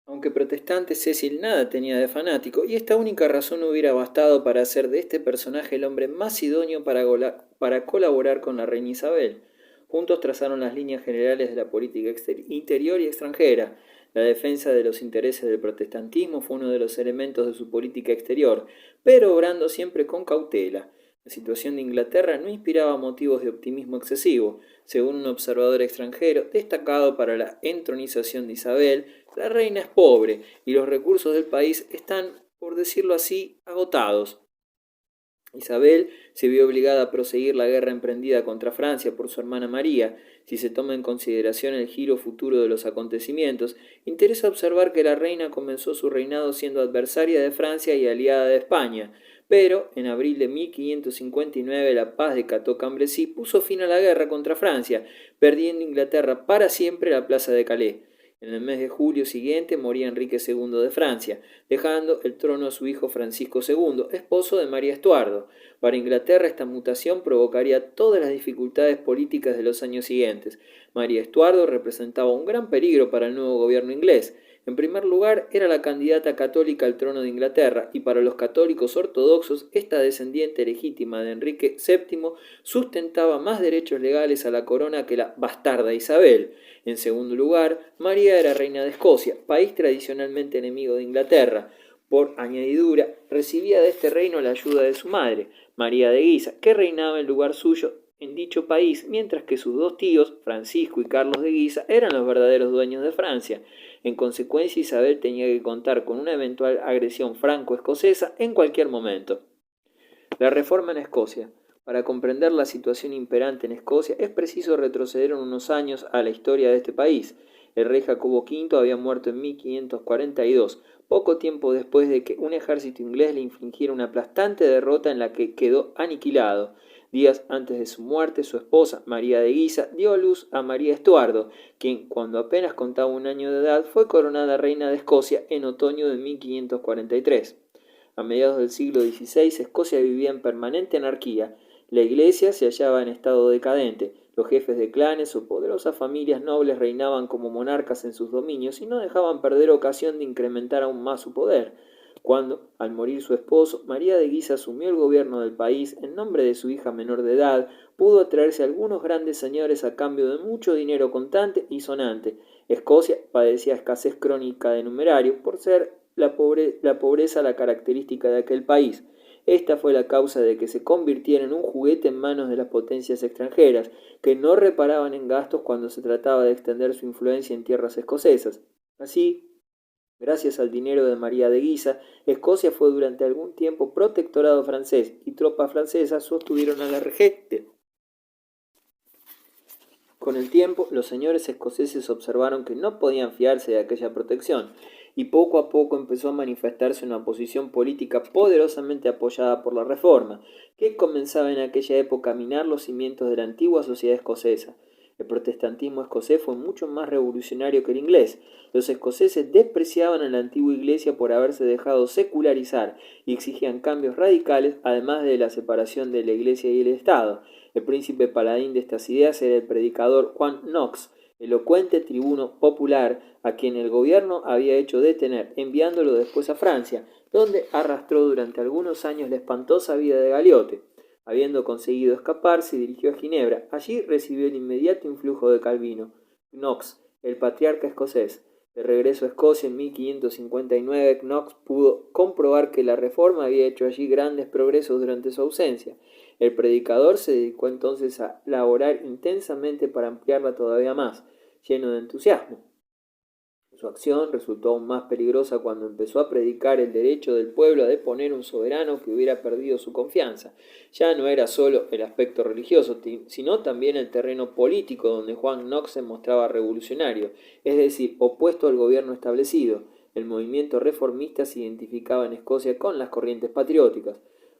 Aunque protestante, Cecil nada tenía de fanático, y esta única razón hubiera bastado para hacer de este personaje el hombre más idóneo para colaborar con la reina Isabel. Juntos trazaron las líneas generales de la política interior y extranjera. La defensa de los intereses del protestantismo fue uno de los elementos de su política exterior, pero obrando siempre con cautela. La situación de Inglaterra no inspiraba motivos de optimismo excesivo. Según un observador extranjero, destacado para la entronización de Isabel, la reina es pobre y los recursos del país están, por decirlo así, agotados. Isabel se vio obligada a proseguir la guerra emprendida contra Francia por su hermana María. Si se toma en consideración el giro futuro de los acontecimientos, interesa observar que la reina comenzó su reinado siendo adversaria de Francia y aliada de España, pero en abril de 1559 la paz de Cateau-Cambrésis puso fin a la guerra contra Francia, perdiendo Inglaterra para siempre la plaza de Calais. En el mes de julio siguiente moría Enrique II de Francia, dejando el trono a su hijo Francisco II, esposo de María Estuardo. Para Inglaterra esta mutación provocaría todas las dificultades políticas de los años siguientes. María Estuardo representaba un gran peligro para el nuevo gobierno inglés. En primer lugar, era la candidata católica al trono de Inglaterra, y para los católicos ortodoxos, esta descendiente legítima de Enrique VII sustentaba más derechos legales a la corona que la bastarda Isabel. En segundo lugar, María era reina de Escocia, país tradicionalmente enemigo de Inglaterra. Por añadidura, recibía de este reino la ayuda de su madre, María de Guisa, que reinaba en lugar suyo en dicho país, mientras que sus dos tíos, Francisco y Carlos de Guisa, eran los verdaderos dueños de Francia. En consecuencia, Isabel tenía que contar con una eventual agresión franco-escocesa en cualquier momento. La reforma en Escocia. Para comprender la situación imperante en Escocia es preciso retroceder unos años a la historia de este país. El rey Jacobo V había muerto en 1542, poco tiempo después de que un ejército inglés le infligiera una aplastante derrota en la que quedó aniquilado. Días antes de su muerte, su esposa, María de Guisa, dio a luz a María Estuardo, quien, cuando apenas contaba un año de edad, fue coronada reina de Escocia en otoño de 1543. A mediados del siglo XVI, Escocia vivía en permanente anarquía. La iglesia se hallaba en estado decadente. Los jefes de clanes o poderosas familias nobles reinaban como monarcas en sus dominios y no dejaban perder ocasión de incrementar aún más su poder. Cuando, al morir su esposo, María de Guisa asumió el gobierno del país en nombre de su hija menor de edad, pudo atraerse a algunos grandes señores a cambio de mucho dinero contante y sonante. Escocia padecía escasez crónica de numerario por ser la pobreza la característica de aquel país. Esta fue la causa de que se convirtiera en un juguete en manos de las potencias extranjeras, que no reparaban en gastos cuando se trataba de extender su influencia en tierras escocesas. Así, gracias al dinero de María de Guisa, Escocia fue durante algún tiempo protectorado francés y tropas francesas sostuvieron a la regente. Con el tiempo, los señores escoceses observaron que no podían fiarse de aquella protección, y poco a poco empezó a manifestarse una oposición política poderosamente apoyada por la Reforma, que comenzaba en aquella época a minar los cimientos de la antigua sociedad escocesa. El protestantismo escocés fue mucho más revolucionario que el inglés. Los escoceses despreciaban a la antigua iglesia por haberse dejado secularizar y exigían cambios radicales, además de la separación de la iglesia y el Estado. El príncipe paladín de estas ideas era el predicador Juan Knox, elocuente tribuno popular a quien el gobierno había hecho detener, enviándolo después a Francia, donde arrastró durante algunos años la espantosa vida de Galeote. Habiendo conseguido escapar, se dirigió a Ginebra. Allí recibió el inmediato influjo de Calvino. Knox, el patriarca escocés. De regreso a Escocia en 1559, Knox pudo comprobar que la Reforma había hecho allí grandes progresos durante su ausencia. El predicador se dedicó entonces a laborar intensamente para ampliarla todavía más, lleno de entusiasmo. Su acción resultó aún más peligrosa cuando empezó a predicar el derecho del pueblo a deponer un soberano que hubiera perdido su confianza. Ya no era solo el aspecto religioso, sino también el terreno político donde Juan Knox se mostraba revolucionario, es decir, opuesto al gobierno establecido. El movimiento reformista se identificaba en Escocia con las corrientes patrióticas.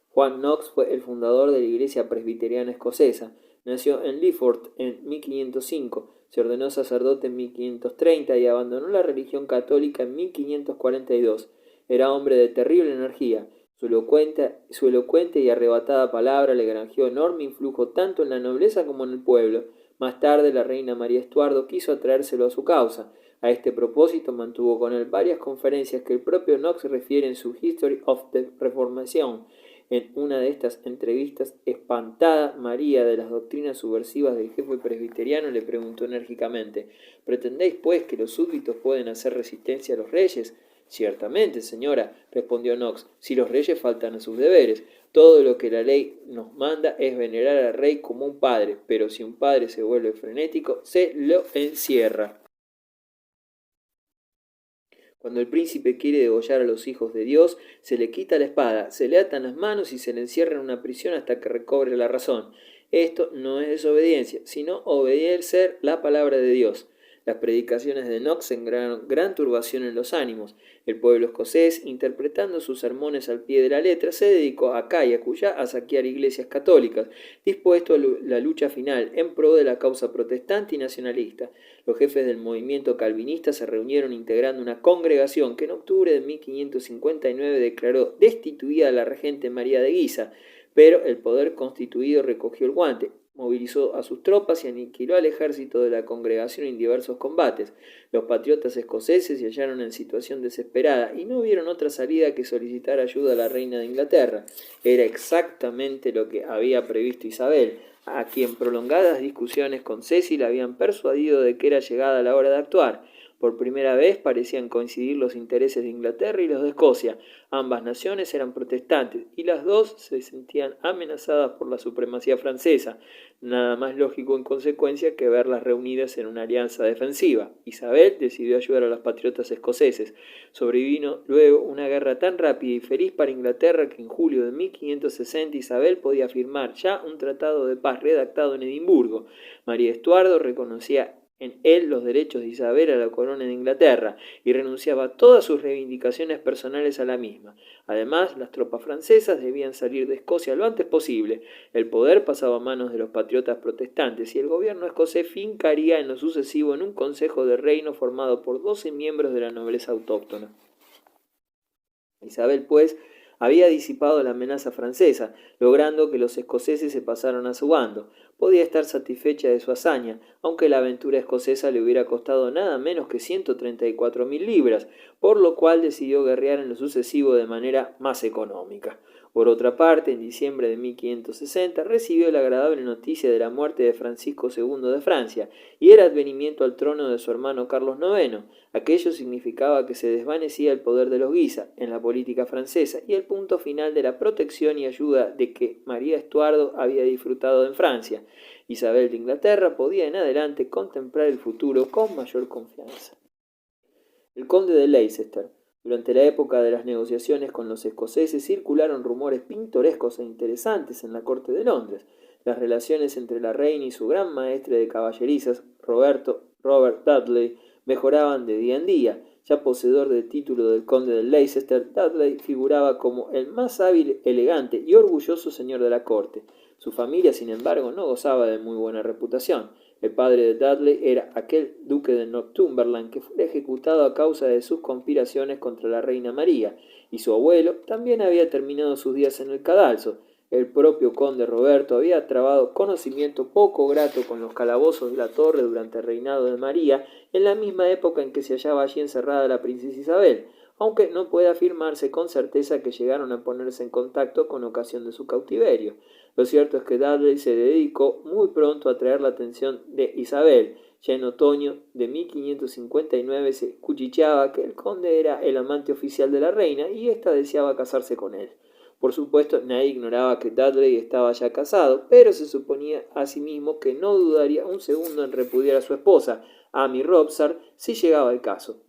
Juan Knox fue el fundador de la Iglesia Presbiteriana Escocesa. Nació en Lyford en 1505, se ordenó sacerdote en 1530 y abandonó la religión católica en 1542. Era hombre de terrible energía. Su elocuente y arrebatada palabra le granjeó enorme influjo tanto en la nobleza como en el pueblo. Más tarde, la reina María Estuardo quiso atraérselo a su causa. A este propósito mantuvo con él varias conferencias que el propio Knox refiere en su History of the Reformation. En una de estas entrevistas, espantada, María de las doctrinas subversivas del jefe presbiteriano le preguntó enérgicamente: ¿pretendéis, pues, que los súbditos pueden hacer resistencia a los reyes? Ciertamente, señora, respondió Knox, si los reyes faltan a sus deberes. Todo lo que la ley nos manda es venerar al rey como un padre, pero si un padre se vuelve frenético, se lo encierra. Cuando el príncipe quiere degollar a los hijos de Dios, se le quita la espada, se le atan las manos y se le encierra en una prisión hasta que recobre la razón. Esto no es desobediencia, sino obedecer la palabra de Dios. Las predicaciones de Knox sembraron gran turbación en los ánimos. El pueblo escocés, interpretando sus sermones al pie de la letra, se dedicó acá y acullá a saquear iglesias católicas, dispuesto a la lucha final en pro de la causa protestante y nacionalista. Los jefes del movimiento calvinista se reunieron integrando una congregación que en octubre de 1559 declaró destituida a la regente María de Guisa, pero el poder constituido recogió el guante, movilizó a sus tropas y aniquiló al ejército de la congregación en diversos combates. Los patriotas escoceses se hallaron en situación desesperada y no vieron otra salida que solicitar ayuda a la reina de Inglaterra. Era exactamente lo que había previsto Isabel, a quien prolongadas discusiones con Cecil habían persuadido de que era llegada la hora de actuar. Por primera vez parecían coincidir los intereses de Inglaterra y los de Escocia. Ambas naciones eran protestantes y las dos se sentían amenazadas por la supremacía francesa. Nada más lógico en consecuencia que verlas reunidas en una alianza defensiva. Isabel decidió ayudar a los patriotas escoceses. Sobrevino luego una guerra tan rápida y feliz para Inglaterra que en julio de 1560 Isabel podía firmar ya un tratado de paz redactado en Edimburgo. María Estuardo reconocía en él los derechos de Isabel a la corona de Inglaterra y renunciaba a todas sus reivindicaciones personales a la misma. Además, las tropas francesas debían salir de Escocia lo antes posible. El poder pasaba a manos de los patriotas protestantes y el gobierno escocés fincaría en lo sucesivo en un consejo de reino formado por 12 miembros de la nobleza autóctona. Isabel, pues, había disipado la amenaza francesa, logrando que los escoceses se pasaran a su bando. Podía estar satisfecha de su hazaña, aunque la aventura escocesa le hubiera costado nada menos que 134.000 libras, por lo cual decidió guerrear en lo sucesivo de manera más económica. Por otra parte, en diciembre de 1560 recibió la agradable noticia de la muerte de Francisco II de Francia y el advenimiento al trono de su hermano Carlos IX. Aquello significaba que se desvanecía el poder de los Guisa en la política francesa y el punto final de la protección y ayuda de que María Estuardo había disfrutado en Francia. Isabel de Inglaterra podía en adelante contemplar el futuro con mayor confianza. El conde de Leicester. Durante la época de las negociaciones con los escoceses circularon rumores pintorescos e interesantes en la corte de Londres. Las relaciones entre la reina y su gran maestre de caballerizas, Robert Dudley, mejoraban de día en día. Ya poseedor del título del conde de Leicester, Dudley figuraba como el más hábil, elegante y orgulloso señor de la corte. Su familia, sin embargo, no gozaba de muy buena reputación. El padre de Dudley era aquel duque de Northumberland que fue ejecutado a causa de sus conspiraciones contra la reina María, y su abuelo también había terminado sus días en el cadalso. El propio conde Roberto había trabado conocimiento poco grato con los calabozos de la torre durante el reinado de María, en la misma época en que se hallaba allí encerrada la princesa Isabel, aunque no puede afirmarse con certeza que llegaron a ponerse en contacto con ocasión de su cautiverio. Lo cierto es que Dudley se dedicó muy pronto a atraer la atención de Isabel. Ya en otoño de 1559 se cuchicheaba que el conde era el amante oficial de la reina y ésta deseaba casarse con él. Por supuesto, nadie ignoraba que Dudley estaba ya casado, pero se suponía asimismo que no dudaría un segundo en repudiar a su esposa, Amy Robsart, si llegaba el caso.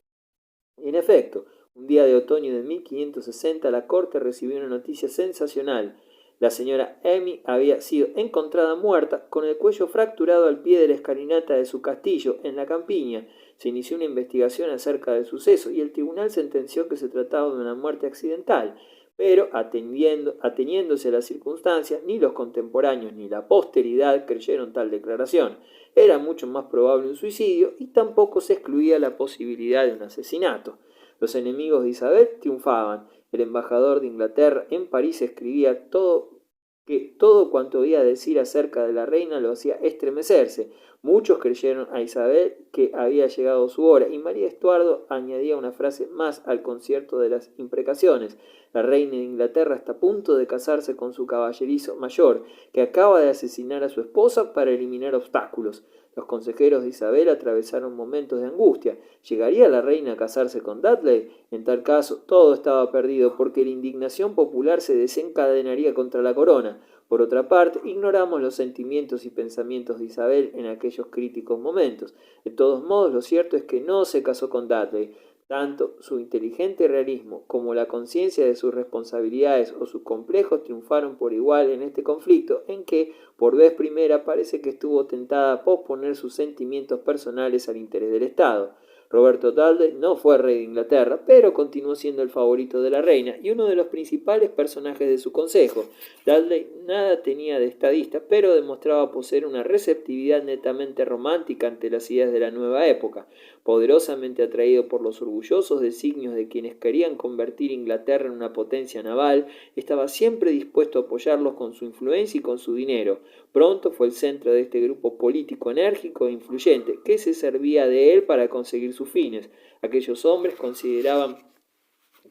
Y en efecto, un día de otoño de 1560 la corte recibió una noticia sensacional. La señora Amy había sido encontrada muerta con el cuello fracturado al pie de la escalinata de su castillo en la campiña. Se inició una investigación acerca del suceso y el tribunal sentenció que se trataba de una muerte accidental. Pero, ateniéndose a las circunstancias, ni los contemporáneos ni la posteridad creyeron tal declaración. Era mucho más probable un suicidio y tampoco se excluía la posibilidad de un asesinato. Los enemigos de Isabel triunfaban. El embajador de Inglaterra en París escribía todo que todo cuanto oía decir acerca de la reina lo hacía estremecerse. Muchos creyeron a Isabel que había llegado su hora, y María Estuardo añadía una frase más al concierto de las imprecaciones. La reina de Inglaterra está a punto de casarse con su caballerizo mayor, que acaba de asesinar a su esposa para eliminar obstáculos. Los consejeros de Isabel atravesaron momentos de angustia. ¿Llegaría la reina a casarse con Dudley? En tal caso, todo estaba perdido, porque la indignación popular se desencadenaría contra la corona. Por otra parte, ignoramos los sentimientos y pensamientos de Isabel en aquellos críticos momentos. De todos modos, lo cierto es que no se casó con Dudley. Tanto su inteligente realismo como la conciencia de sus responsabilidades o sus complejos triunfaron por igual en este conflicto, en que, por vez primera, parece que estuvo tentada a posponer sus sentimientos personales al interés del Estado. Roberto Dudley no fue rey de Inglaterra, pero continuó siendo el favorito de la reina y uno de los principales personajes de su consejo. Dudley nada tenía de estadista, pero demostraba poseer una receptividad netamente romántica ante las ideas de la nueva época. Poderosamente atraído por los orgullosos designios de quienes querían convertir Inglaterra en una potencia naval, estaba siempre dispuesto a apoyarlos con su influencia y con su dinero. Pronto fue el centro de este grupo político enérgico e influyente, que se servía de él para conseguir sus fines. Aquellos hombres consideraban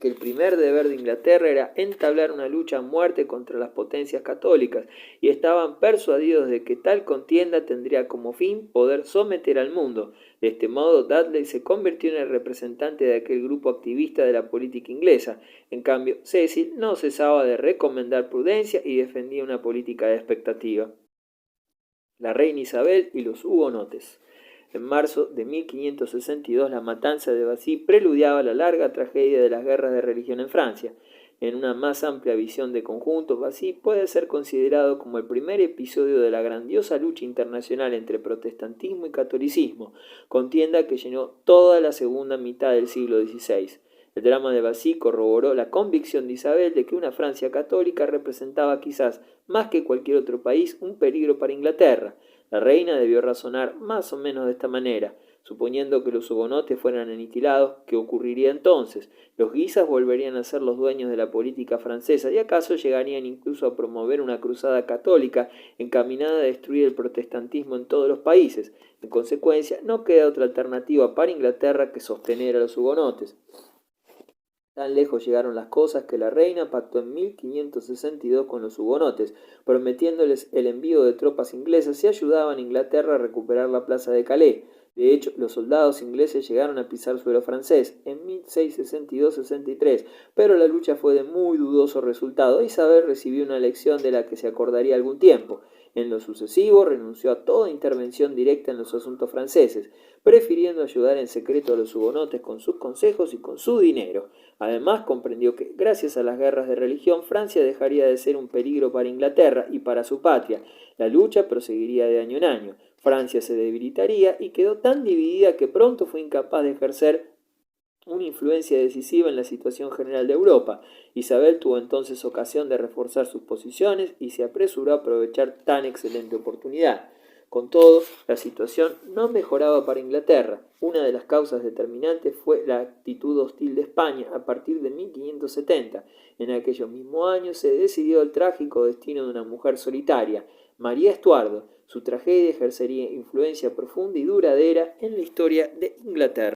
que el primer deber de Inglaterra era entablar una lucha a muerte contra las potencias católicas, y estaban persuadidos de que tal contienda tendría como fin poder someter al mundo. De este modo, Dudley se convirtió en el representante de aquel grupo activista de la política inglesa. En cambio, Cecil no cesaba de recomendar prudencia y defendía una política de expectativa. La reina Isabel y los hugonotes. En marzo de 1562 la matanza de Vassy preludiaba la larga tragedia de las guerras de religión en Francia. En una más amplia visión de conjunto, Vassy puede ser considerado como el primer episodio de la grandiosa lucha internacional entre protestantismo y catolicismo, contienda que llenó toda la segunda mitad del siglo XVI. El drama de Vassy corroboró la convicción de Isabel de que una Francia católica representaba quizás más que cualquier otro país un peligro para Inglaterra. La reina debió razonar más o menos de esta manera. Suponiendo que los hugonotes fueran aniquilados, ¿qué ocurriría entonces? Los guises volverían a ser los dueños de la política francesa y acaso llegarían incluso a promover una cruzada católica encaminada a destruir el protestantismo en todos los países. En consecuencia, no queda otra alternativa para Inglaterra que sostener a los hugonotes. Tan lejos llegaron las cosas que la reina pactó en 1562 con los hugonotes, prometiéndoles el envío de tropas inglesas si ayudaban a Inglaterra a recuperar la plaza de Calais. De hecho, los soldados ingleses llegaron a pisar suelo francés en 1662-63, pero la lucha fue de muy dudoso resultado e Isabel recibió una lección de la que se acordaría algún tiempo. En lo sucesivo renunció a toda intervención directa en los asuntos franceses, prefiriendo ayudar en secreto a los hugonotes con sus consejos y con su dinero. Además, comprendió que, gracias a las guerras de religión, Francia dejaría de ser un peligro para Inglaterra y para su patria. La lucha proseguiría de año en año. Francia se debilitaría y quedó tan dividida que pronto fue incapaz de ejercer una influencia decisiva en la situación general de Europa. Isabel tuvo entonces ocasión de reforzar sus posiciones y se apresuró a aprovechar tan excelente oportunidad. Con todo, la situación no mejoraba para Inglaterra. Una de las causas determinantes fue la actitud hostil de España a partir de 1570. En aquellos mismos años se decidió el trágico destino de una mujer solitaria, María Estuardo. Su tragedia ejercería influencia profunda y duradera en la historia de Inglaterra.